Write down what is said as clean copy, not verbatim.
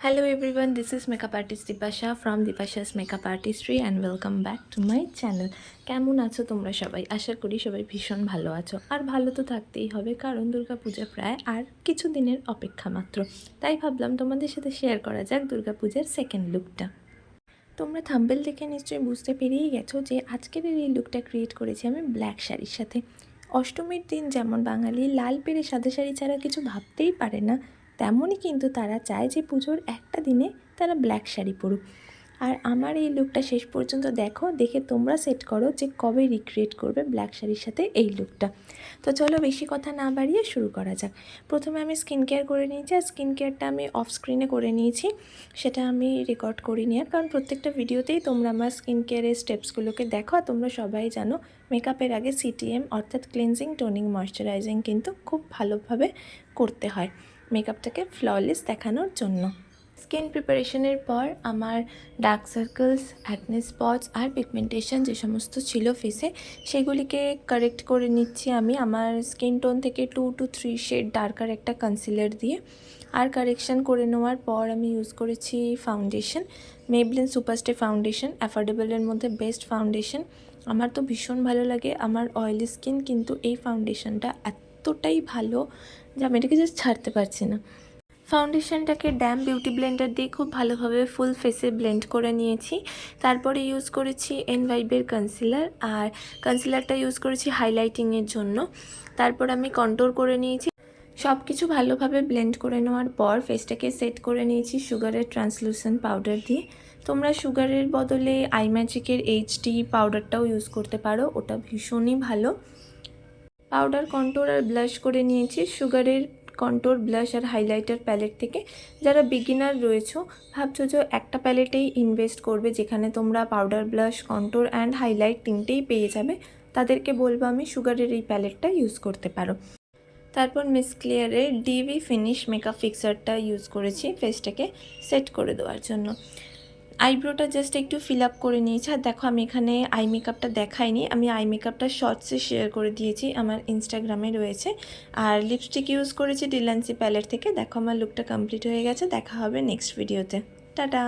Hello everyone, this is makeup artist Dipasha from Dipasha's Makeup Artistry and welcome back to my channel. কেমন আছো তোমরা সবাই? আশা করি সবাই ভীষণ ভালো আছো। আর ভালো তো থাকতেই হবে, কারণ দুর্গা পূজা প্রায় আর কিছু দিনের অপেক্ষা মাত্র। তাই ভাবলাম তোমাদের সাথে শেয়ার করা যাক দুর্গা পূজার সেকেন্ড লুকটা। তোমরা থাম্বনেল দেখে নিশ্চয়ই বুঝতে পেরেই গেছো যে আজকের এই লুকটা ক্রিয়েট করেছি আমি ব্ল্যাক শাড়ির সাথে। অষ্টমীর দিন যেমন বাঙালি লাল পেরে সাদা শাড়ি ছাড়া কিছু ভাবতেই পারে না, তেমনই কিন্তু তারা চায় যে পুজোর একটা দিনে তারা ব্ল্যাক শাড়ি পরুক। আর আমার এই লুকটা শেষ পর্যন্ত দেখো, দেখে তোমরা সেট করো যে কবে রিক্রিয়েট করবে ব্ল্যাক শাড়ির সাথে এই লুকটা। তো চলো বেশি কথা না বাড়িয়ে শুরু করা যাক। প্রথমে আমি স্কিন কেয়ার করে নিয়েছি, আর স্কিন কেয়ারটা আমি অফ স্ক্রিনে করে নিয়েছি, সেটা আমি রেকর্ড করিনি। আর কারণ প্রত্যেকটা ভিডিওতেই তোমরা আমার স্কিন কেয়ারের স্টেপসগুলোকে দেখো, আর তোমরা সবাই জানো মেকআপের আগে সিটিএম অর্থাৎ ক্লিনজিং, টোনিং, ময়শ্চারাইজিং কিন্তু খুব ভালোভাবে করতে হয় মেকআপটাকে ফ্ললেস দেখানোর জন্য। স্কিন প্রিপারেশনের পর আমার ডার্ক সার্কেলস, অ্যাকনে স্পটস আর পিগমেন্টেশন যে সমস্ত ছিল ফেসে, সেগুলিকে কারেক্ট করে নিচ্ছি আমি আমার স্কিন টোন থেকে 2 to 3 শেড ডার্কার একটা কনসিলার দিয়ে। আর কারেকশান করে নেওয়ার পর আমি ইউজ করেছি ফাউন্ডেশন, Maybelline সুপারস্টে ফাউন্ডেশন, অ্যাফোর্ডেবলের মধ্যে বেস্ট ফাউন্ডেশন। আমার তো ভীষণ ভালো লাগে, আমার অয়েলি স্কিন, কিন্তু এই ফাউন্ডেশনটা এতটাই ভালো যে আমি এটাকে জাস্ট ছাড়তে পারছি না। ফাউন্ডেশনটাকে ড্যাম বিউটি ব্লেন্ডার দিয়ে খুব ভালোভাবে ফুল ফেসে ব্লেন্ড করে নিয়েছি। তারপরে ইউজ করেছি এনভাইবের কনসিলার, আর কনসিলারটা ইউজ করেছি হাইলাইটিংয়ের জন্য। তারপর আমি কন্ট্রোল করে নিয়েছি। সব কিছু ভালোভাবে ব্লেন্ড করে নেওয়ার পর ফেসটাকে সেট করে নিয়েছি সুগারের ট্রান্সলুসেন্ট পাউডার দিয়ে। তোমরা সুগারের বদলে আই ম্যাজিকের এইচডি পাউডারটাও ইউজ করতে পারো, ওটা ভীষণই ভালো। পাউডার, কন্ট্রোল আর ব্লাশ করে নিয়েছি সুগারের কন্ট্রোল, ব্লাশ আর হাইলাইটার প্যালেট থেকে। যারা বিগিনার রয়েছো, ভাবছো যে একটা প্যালেটেই ইনভেস্ট করবে যেখানে তোমরা powder, blush, control and highlight তিনটেই পেয়ে যাবে, তাদেরকে বলবো আমি সুগারের এই প্যালেটটা ইউজ করতে পারো। তারপর মিস ক্লিয়ারের ডিভি ফিনিশ মেকআপ ফিক্সারটা ইউজ করেছি ফেসটাকে সেট করে দেওয়ার জন্য। আইব্রোটা জাস্ট একটু ফিল আপ করে নিয়েছি। আর দেখো আমি এখানে আই মেকআপটা দেখাইনি, আমি আই মেকআপটা শর্টসে শেয়ার করে দিয়েছি, আমার ইনস্টাগ্রামে রয়েছে। আর লিপস্টিক ইউজ করেছি delanci প্যালেট থেকে। দেখো আমার লুকটা কমপ্লিট হয়ে গেছে, দেখা হবে নেক্সট ভিডিওতে। টাটা।